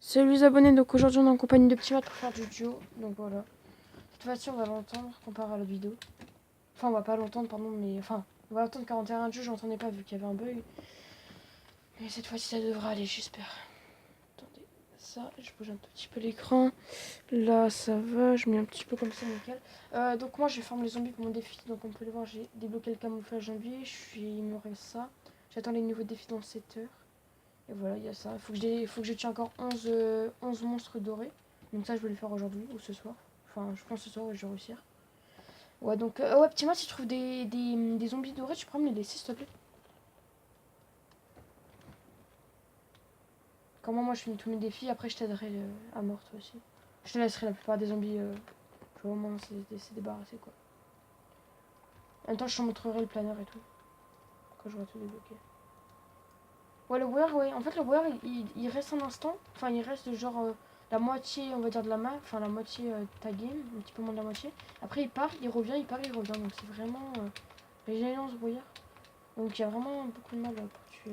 Salut les abonnés, donc aujourd'hui on est en compagnie de Petit Matt pour faire du duo, donc voilà. Cette fois-ci on va l'entendre comparé à la vidéo. Enfin on va pas l'entendre pardon, mais enfin on va l'entendre 41 jeux, j'entendais pas vu qu'il y avait un bug. Mais cette fois-ci ça devrait aller, j'espère. Attendez, ça, je bouge un tout petit peu l'écran. Là ça va, je mets un petit peu comme ça, nickel. Donc moi je forme les zombies pour mon défi, donc on peut le voir, j'ai débloqué le camouflage zombie, il me reste ça. J'attends les nouveaux défis dans 7 heures. Et voilà, il y a ça. Faut que je tue encore 11 monstres dorés. Donc ça, je vais le faire aujourd'hui ou ce soir. Enfin, je pense ce soir, ouais, je vais réussir. Ouais, donc, ouais, petit moi, si tu trouves des zombies dorés, tu pourras me les laisser, s'il te plaît. Comment moi, je finis tous mes défis. Après, je t'aiderai à mort, toi aussi. Je te laisserai la plupart des zombies. Je vais au moins c'est débarrasser, quoi. En même temps, je te montrerai le planeur et tout. Quand j'aurai tout débloqué. Ouais, le wear, ouais. En fait, le wear, il reste un instant. Enfin, il reste genre la moitié, on va dire, de la map. Enfin, la moitié de ta game. Un petit peu moins de la moitié. Après, il part, il revient, il part, il revient. Donc, c'est vraiment régénération ce brouillard. Donc, il y a vraiment beaucoup de mal pour tuer.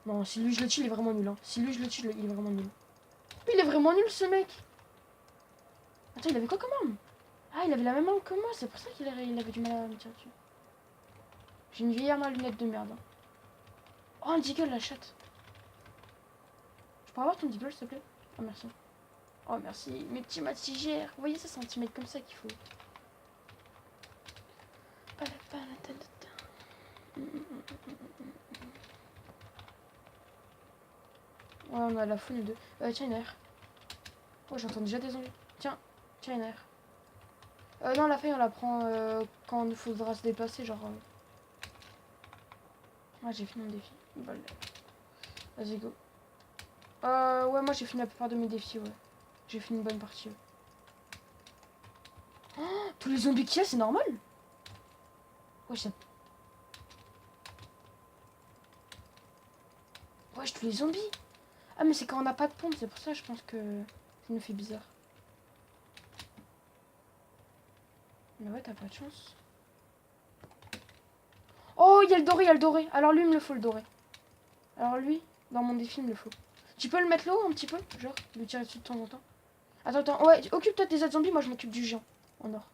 Non, si lui je le tue, il est vraiment nul. Hein. Si lui je le tue, il est vraiment nul. Il est vraiment nul, ce mec. Attends, il avait quoi comme arme? Ah, il avait la même arme que moi. C'est pour ça il avait du mal à me tirer dessus. J'ai une vieille arme à lunettes de merde. Hein. Oh, un deagle, la chatte. Je pourrais avoir ton deagle, s'il te plaît? Oh, merci. Oh merci, mes petits matigères. Vous voyez ça, c'est un petit mec comme ça qu'il faut. Ouais, on a la faune de... tiens, une air. Oh, j'entends déjà des zombies. Tiens, une air. Non, la faille, on la prend quand il faudra se déplacer, genre... Ouais, j'ai fini mon défi. Voilà. Vas-y, go. Ouais, moi j'ai fini la plupart de mes défis, ouais. J'ai fini une bonne partie, ouais. Oh, tous les zombies qu'il y a, c'est normal? Ouais, wesh, tous les zombies. Ah, mais c'est quand on n'a pas de pompe, c'est pour ça, je pense que ça nous fait bizarre. Mais ouais, t'as pas de chance. Oh, il y a le doré, il y a le doré. Alors lui, il me le faut, le doré. Alors lui, dans mon défi, il me le faut. Tu peux le mettre là-haut un petit peu? Genre, lui tirer dessus de temps en temps. Attends. Ouais, occupe-toi des autres zombies, moi je m'occupe du géant. En or.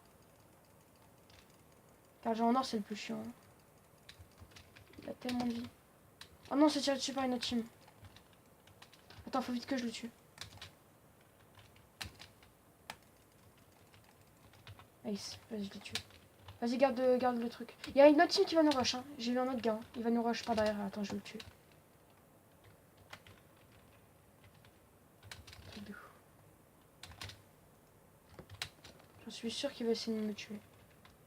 Car le géant en or, c'est le plus chiant. Hein. Il a tellement de vie. Oh non, c'est tiré dessus par une autre team. Attends, faut vite que je le tue. Ace, vas-y, je l'ai tué. Vas-y, garde le truc. Il y a une autre team qui va nous rush. Hein. J'ai vu un autre gars. Hein. Il va nous rush par derrière. Attends, je vais le tuer. Je suis sûr qu'il va essayer de me tuer.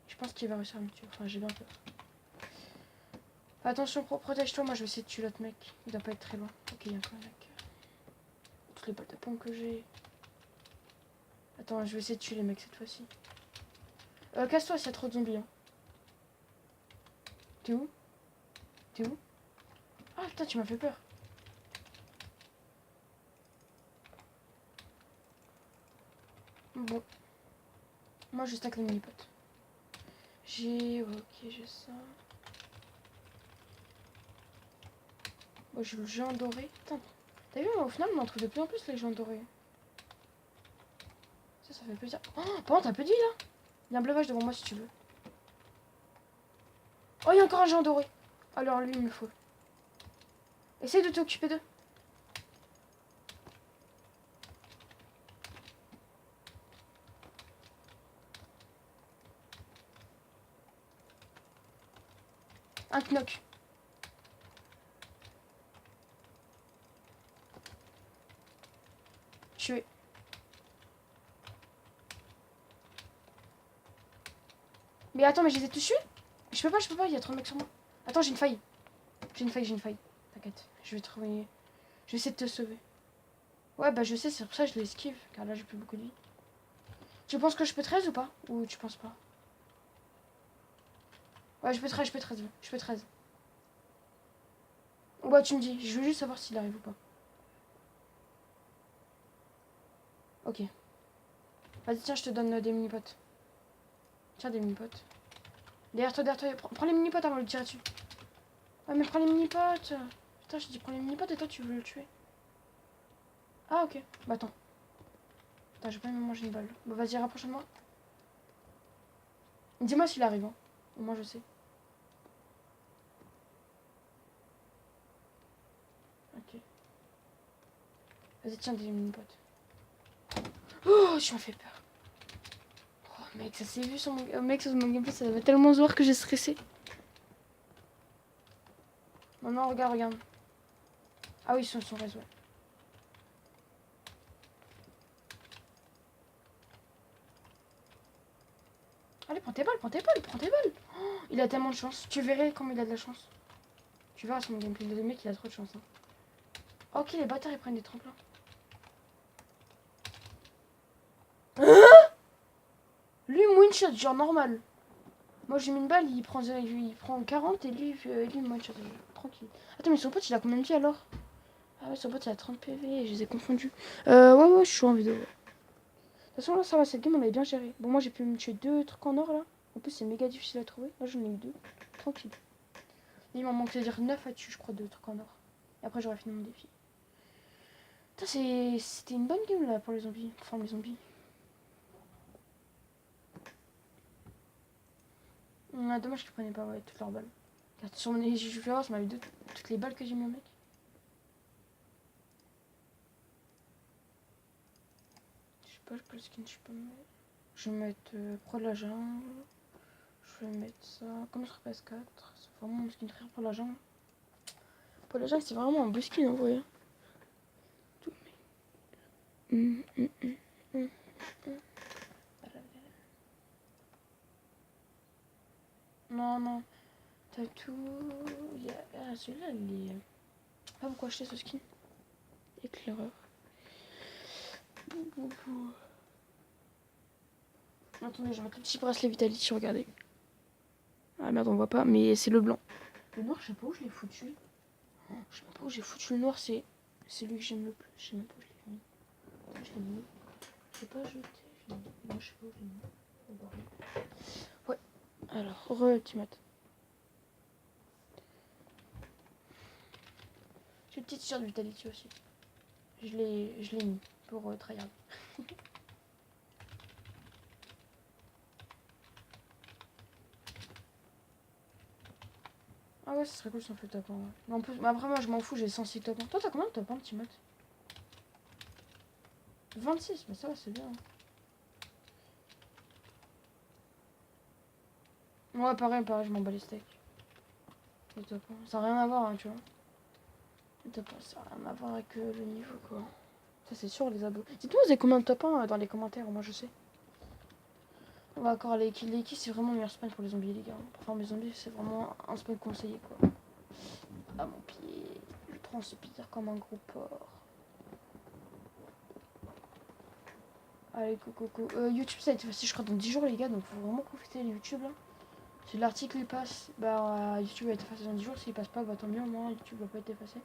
Je pense qu'il va réussir à me tuer. Enfin, j'ai bien peur. Attention, protège-toi. Moi, je vais essayer de tuer l'autre mec. Il doit pas être très loin. Ok, il y a encore un mec. Toutes les balles de pompe que j'ai. Attends, je vais essayer de tuer les mecs cette fois-ci. Casse-toi s'il y a trop de zombies. Hein. T'es où? T'es où? Ah putain, tu m'as fait peur. Bon. Moi, je stack les mini-potes. Ok, j'ai ça. Bon, j'ai le géant doré. Putain. T'as vu, au final, on en trouve de plus en plus les géants dorés. Ça fait plaisir. Oh, par contre, t'as peu de vie là. Il y a un bleuvage devant moi si tu veux. Oh, il y a encore un géant doré. Alors, lui, il me le faut. Essaye de t'occuper d'eux. Un knock. Tué. Mais attends, mais je les ai tous tués? Je peux pas, il y a trop de mecs sur moi. Attends, j'ai une faille. J'ai une faille. T'inquiète, je vais trouver. Je vais essayer de te sauver. Ouais, bah je sais, c'est pour ça que je l'esquive, car là j'ai plus beaucoup de vie. Tu penses que je peux 13 ou pas? Ou tu penses pas? Ouais, je peux 13. Je peux 13. Ouais, tu me dis, je veux juste savoir s'il arrive ou pas. Ok. Vas-y, tiens, je te donne des mini-potes. Tiens, des mini-potes. Derrière toi. Prends les mini-potes avant de le tirer dessus. Ouais, mais prends les mini-potes. Putain, je te dis prends les mini-potes et toi tu veux le tuer. Ah, ok. Bah, attends. Attends, j'ai pas même mangé une balle. Bah, vas-y, rapproche de moi. Dis-moi s'il arrive, hein. Au moins, je sais. Ok. Vas-y, tiens, des mini potes. Oh, je m'en fais peur. Oh, mec, ça s'est vu sur mon... mec, sur mon gameplay, ça va tellement se voir que j'ai stressé. Non, non, regarde, regarde. Ah oui, ils sont réseau. Ouais. Allez, prends tes balles, prends tes balles, prends tes balles. Oh, il a tellement de chance. Tu verrais comme il a de la chance. Tu verras sur mon gameplay. Le mec, il a trop de chance. Hein. Ok, les bâtards, ils prennent des tremplins. Lui, one shot, genre normal. Moi, j'ai mis une balle, il prend 40 et lui, one shot. Tranquille. Attends, mais son pote, il a combien de vie alors? Ah ouais, son pote, il a 30 PV, je les ai confondus. Ouais, je suis en vidéo. Ouais. De toute façon, là, ça va, cette game, on avait bien géré. Bon, moi, j'ai pu me tuer 2 trucs en or, là. En plus, c'est méga difficile à trouver. Là, j'en ai eu 2. Tranquille. Il m'en manque, c'est-à-dire 9 à tuer, je crois, 2 trucs en or. Et après, j'aurai fini mon défi. C'était une bonne game, là, pour les zombies. Enfin, les zombies. Dommage qu'ils prenaient pas, ouais, toutes leurs balles. Car sur mon je vais voir, ça m'avait toutes les balles que j'ai mis au mec. Je sais pas, quel skin je peux mettre. Je vais mettre Pro de la jungle. Je vais mettre ça. Comme sur PS4. C'est vraiment mon skin frère pour la jungle. Pour la jungle, c'est vraiment un beau skin en vrai. Non, non. T'as tout. Ah, celui-là, il est. Pas pourquoi acheter ce skin. Éclaireur. Attendez, je vais mettre le petit bracelet Vitality, regardez. Ah merde, on voit pas, mais c'est le blanc. Le noir, je sais pas où je l'ai foutu. Je sais même pas où j'ai foutu le noir, c'est lui que j'aime le plus. Je sais même pas où je l'ai mis. Je l'ai mis. Je l'ai pas jeté. Moi, je sais pas où je l'ai mis. Ouais. Alors, re-ultimate. J'ai une petite t-shirt de Vitality aussi. Je l'ai mis pour tryhard. Ah ouais, ce serait cool si on fait top 1. Ouais. Mais en plus, mais après, moi, je m'en fous, j'ai 106 top 1. Toi, t'as combien de top 1, petit mode? 26, mais ça va, c'est bien. Ouais, pareil, je m'en bats les steaks. Le top 1. Ça n'a rien à voir, hein, tu vois. Le top 1, ça n'a rien à voir avec le niveau, quoi. Ça, c'est sûr, les abos. Dites-moi, vous avez combien de top 1 dans les commentaires, moi, je sais. On va encore les kills, c'est vraiment le meilleur spawn pour les zombies, les gars. Pour faire mes zombies, c'est vraiment un spawn conseillé, quoi. Ah, mon pied, je transpire comme un gros porc. Allez, coucou. YouTube, ça a été effacé, je crois, dans 10 jours, les gars, donc faut vraiment profiter de YouTube, là. Si l'article il passe, bah YouTube va être effacé dans 10 jours. S'il passe pas, bah tant mieux, au moins YouTube va pas être effacé.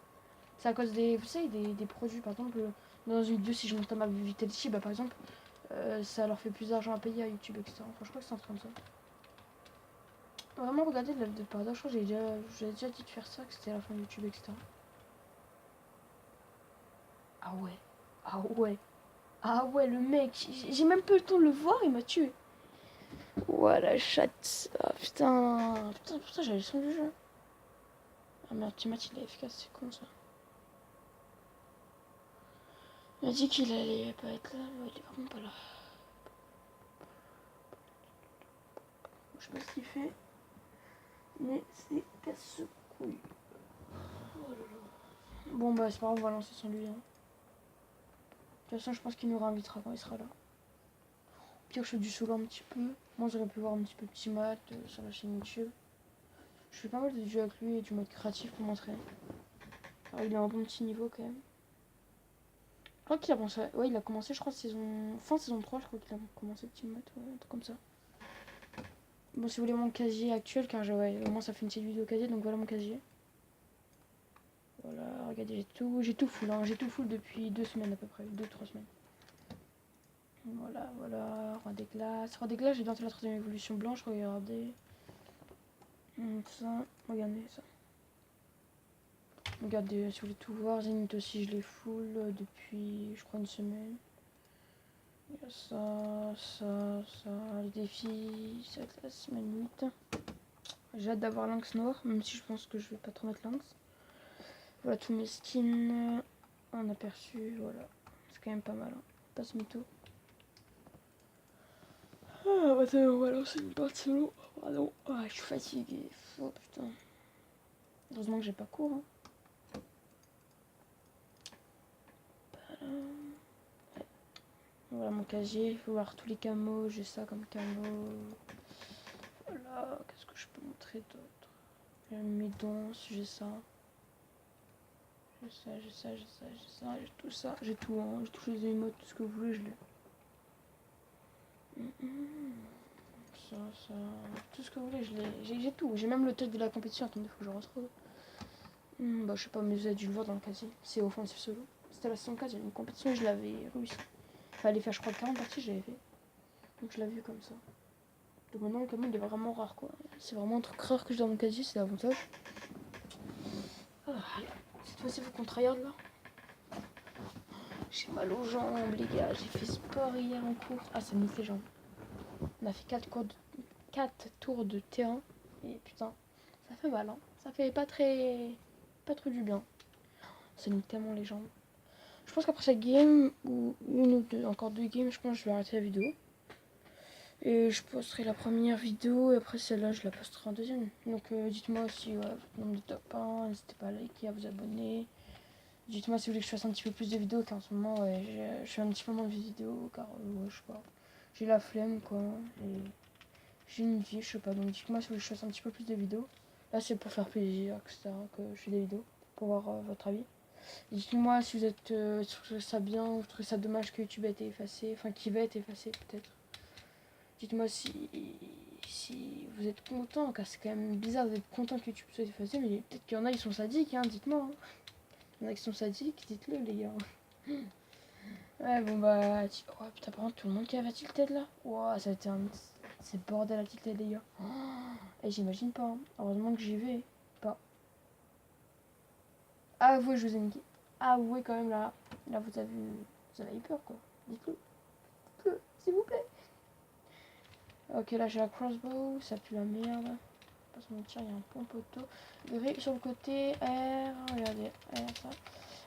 C'est à cause des, vous savez, des produits, par exemple, dans une vidéo, si je monte ma Vitality, bah par exemple, ça leur fait plus d'argent à payer à YouTube, etc. Enfin, je crois que c'est un truc comme ça. Vraiment, regardez de paradoxe, je crois que j'ai déjà dit de faire ça, que c'était à la fin de YouTube, etc. Ah ouais, ah ouais, ah ouais, le mec, j'ai même pas eu le temps de le voir, il m'a tué. Ouais, la chatte. Ah putain, j'avais le son du jeu. Ah merde, Timothy il est efficace, c'est con ça. Il m'a dit qu'il allait pas être là, ouais, il est vraiment pas là. Je sais pas ce qu'il fait, mais c'est casse-couille. Oh là là. Bon bah c'est pas grave, on va lancer sans lui. Hein. De toute façon, je pense qu'il nous réinvitera quand il sera là. Pire, je fais du solo un petit peu. Moi, j'aurais pu voir un petit peu petit mat sur la chaîne YouTube. Je fais pas mal de jeux avec lui et du mode créatif pour m'entraîner. Alors, il est à un bon petit niveau quand même. Je crois qu'il a commencé, ouais, il a commencé, je crois, fin saison 3, je crois qu'il a commencé petit mat, ouais, un truc comme ça. Bon, si vous voulez mon casier actuel, car ouais, au moins ça fait une petite vidéo casier, donc voilà mon casier. Voilà, regardez, j'ai tout full, hein, j'ai tout full depuis 2 semaines à peu près, 2-3 semaines. Voilà, roi des glaces. Roi des glaces, j'ai bientôt la 3ème évolution blanche, regardez. Ça, regardez ça. Regardez si vous voulez tout voir. Zénith aussi, je les full depuis, je crois, une semaine. Il y a ça, les défis, ça classe, Manite. J'ai hâte d'avoir Lynx noir, même si je pense que je vais pas trop mettre Lynx. Voilà tous mes skins en aperçu, voilà. C'est quand même pas mal, hein. Passe mytho. Ah, attends, on va lancer une partie solo. Pardon, ah, je suis fatiguée. Oh putain. Heureusement que j'ai pas cours, hein. Voilà mon casier, il faut voir tous les camos, j'ai ça comme camo. Voilà, qu'est-ce que je peux montrer d'autre? J'ai mes dons, j'ai ça. J'ai ça, j'ai tout ça, j'ai tout, hein. J'ai tous les émotes, tout ce que vous voulez, je l'ai. Ça, tout ce que vous voulez, je l'ai. J'ai tout, j'ai même le test de la compétition, attendez, faut que je retrouve. Bah je sais pas, mais vous avez dû le voir dans le casier, c'est offensif solo. C'était la saison 4, il y a une compétition et je l'avais réussi. Fallait faire je crois 40 parties, j'avais fait. Donc je l'ai vu comme ça. Donc maintenant le camion il est vraiment rare quoi. C'est vraiment un truc rare que j'ai dans mon casier, c'est l'avantage. Ah, cette fois-ci faut qu'on tryhard là. J'ai mal aux jambes les gars, j'ai fait sport hier en cours. Ah ça me nique les jambes. On a fait 4 tours de terrain. Et putain, ça fait mal hein. Ça fait pas trop du bien. Ça nique tellement les jambes. Je pense qu'après cette game, ou une ou deux, encore deux games, je pense que je vais arrêter la vidéo. Et je posterai la première vidéo et après celle-là je la posterai en deuxième. Donc dites-moi aussi votre nombre de top 1, n'hésitez pas à liker, à vous abonner. Dites-moi si vous voulez que je fasse un petit peu plus de vidéos car en ce moment je fais un petit peu moins de vidéos car je sais pas. J'ai la flemme quoi. Et j'ai une vie, je sais pas. Donc dites-moi si vous voulez que je fasse un petit peu plus de vidéos. Là c'est pour faire plaisir, etc. que je fais des vidéos pour voir votre avis. Dites-moi si vous êtes trouvez ça bien ou vous trouvez ça dommage que YouTube a été effacé, enfin qui va être effacé peut-être. Dites-moi si vous êtes content, car c'est quand même bizarre d'être content que YouTube soit effacé, mais peut-être qu'il y en a ils sont sadiques, hein, dites-moi. Hein. Il y en a qui sont sadiques, dites-le les gars. Ouais bon bah, oh putain par contre tout le monde qui avait Tilted là. Ouah ça a été un... C'est bordel à Tilted les gars. Oh, et j'imagine pas, hein. Heureusement que j'y vais pas. Avouez je vous ai niqué. Avouez quand même là vous avez eu peur quoi. Dites-le. Dites-le, s'il vous plaît. Ok, là j'ai la crossbow, ça pue la merde. Pas se mentir, il y a un pompe auto gris sur le côté. R, regardez, R ça.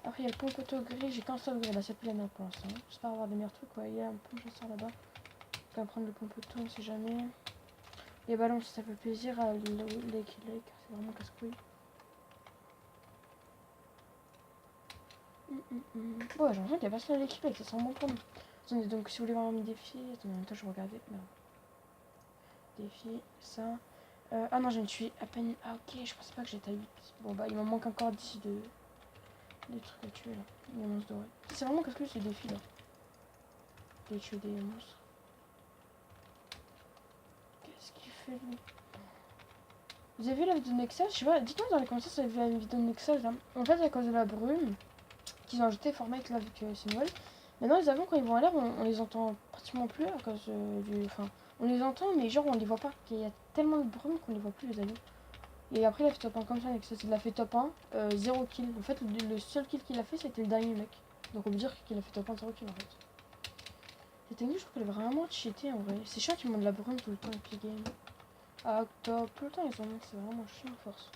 Après il y a le pompe auto gris, j'ai qu'un seul gris, là ça pue la merde pour l'instant. J'espère avoir des meilleurs trucs, ouais. Il y a un pompe chasseur là-bas. On va prendre le pompe auto, on sait jamais. Les ballons, ça fait plaisir à Lake, c'est vraiment casse-couille. Ouais, j'ai l'impression qu'il y a personne à l'équipe, ça sent bon pour nous. Attendez, donc si vous voulez voir mes défis, attendez, en même temps je vais regarder. Merde. Défi, ça. Ah non, je me suis à peine. Ah ok, je pensais pas que j'étais à 8. Bon bah il m'en manque encore 10 des trucs à tuer là. Des monstres dorés. C'est vraiment qu'est-ce que ces défis là. De tuer des monstres. Qu'est-ce qu'il fait lui? Vous avez vu la vidéo de Nexus? Je sais pas, dites-moi dans les commentaires si vous avez vu la vidéo de Nexus là. En fait à cause de la brume qu'ils ont ajouté Fortnite là vu que c'est Noël. Maintenant les avions quand ils vont à l'air on les entend pratiquement plus à cause du. Enfin on les entend mais genre on les voit pas. Il y a tellement de brume qu'on les voit plus les avions. Et après il a fait top 1 comme ça, Nexus il a fait top 1, 0 kill. En fait le seul kill qu'il a fait c'était le dernier mec. Donc on peut dire qu'il a fait top 1, 0 kill en fait. Cette technique je trouve qu'elle est vraiment cheatée en vrai. C'est chiant qu'ils montent de la brume tout le temps Epic Game. Ah top, tout le temps ils en montent, c'est vraiment chiant à force.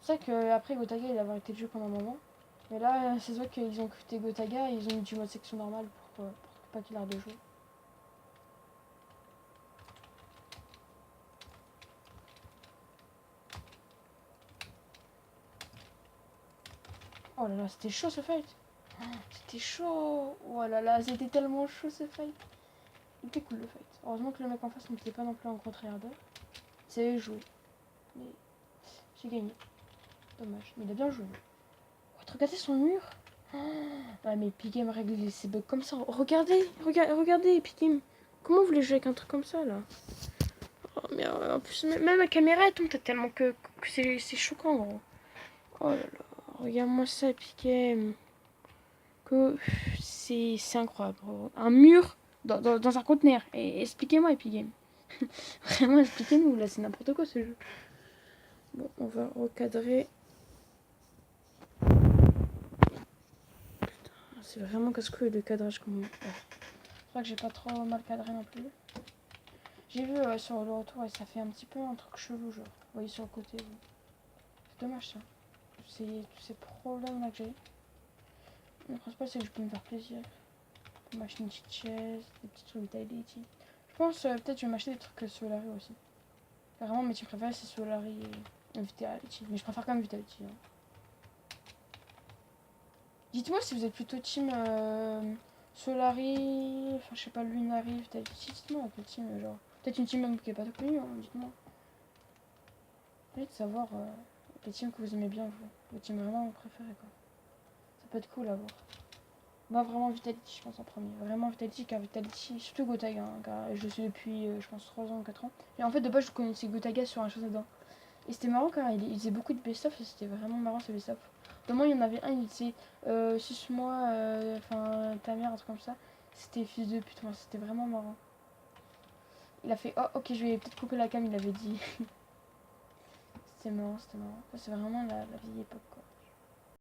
C'est vrai qu'après Gotaga il avait arrêté de jouer pendant un moment. Mais là c'est vrai qu'ils ont cuté Gotaga et ils ont mis du mode section normale pour pas qu'il arrête de jouer. Oh là là, c'était chaud ce fight. C'était chaud. Oh là là, c'était tellement chaud ce fight. Il était cool le fight. Heureusement que le mec en face n'était pas non plus en contre-airder. C'est joué. Mais j'ai gagné. Dommage. Mais il a bien joué. Regardez son mur. Ah mais Epic Game règle ses bugs comme ça. Regardez, regardez Epic Game. Comment vous voulez jouer avec un truc comme ça là? Oh mais en plus même la caméra elle tombe tellement que c'est choquant gros. Oh là là. Regarde-moi ça Epic Game. Que c'est incroyable. Un mur dans un conteneur. Et expliquez-moi Epic Game. Vraiment expliquez-nous là, c'est n'importe quoi ce jeu. Bon, on va recadrer. c'est vraiment casse-couille le cadrage. Comme... Ouais. C'est vrai que j'ai pas trop mal cadré non plus. J'ai vu sur le retour et ça fait un petit peu un truc chelou, genre. Vous voyez sur le côté. C'est dommage ça. Tous ces problèmes là que j'ai. Le principal c'est que je peux me faire plaisir. Je peux m'acheter une petite chaise, des petits trucs Vitality. Je pense peut-être je vais m'acheter des trucs Solari aussi. Vraiment mes teams préférés c'est Solari et Vitality. Mais je préfère quand même Vitality. Hein. Dites-moi si vous êtes plutôt team Solari, enfin je sais pas, Lunari, Vitality. Dites-moi un peu team genre. Peut-être une team même qui est pas connue, hein, dites-moi. J'ai envie de savoir les teams que vous aimez bien, vous. Les teams vraiment préférés quoi. Ça peut être cool à voir. Moi vraiment Vitality je pense en premier. Vraiment Vitality car Vitality, surtout Gotaga, hein, car je le suis depuis je pense 3 ans ou 4 ans. Et en fait de base je connaissais Gotaga sur un chose dedans. Et c'était marrant car il faisait beaucoup de best-of et c'était vraiment marrant ce best-of. Demain il y en avait un, il disait 6 mois, enfin ta mère, un truc comme ça. C'était fils de pute, moi c'était vraiment marrant. Il a fait oh ok je vais peut-être couper la cam, il avait dit. C'était marrant, c'était marrant. Ça c'est vraiment la vieille époque quoi.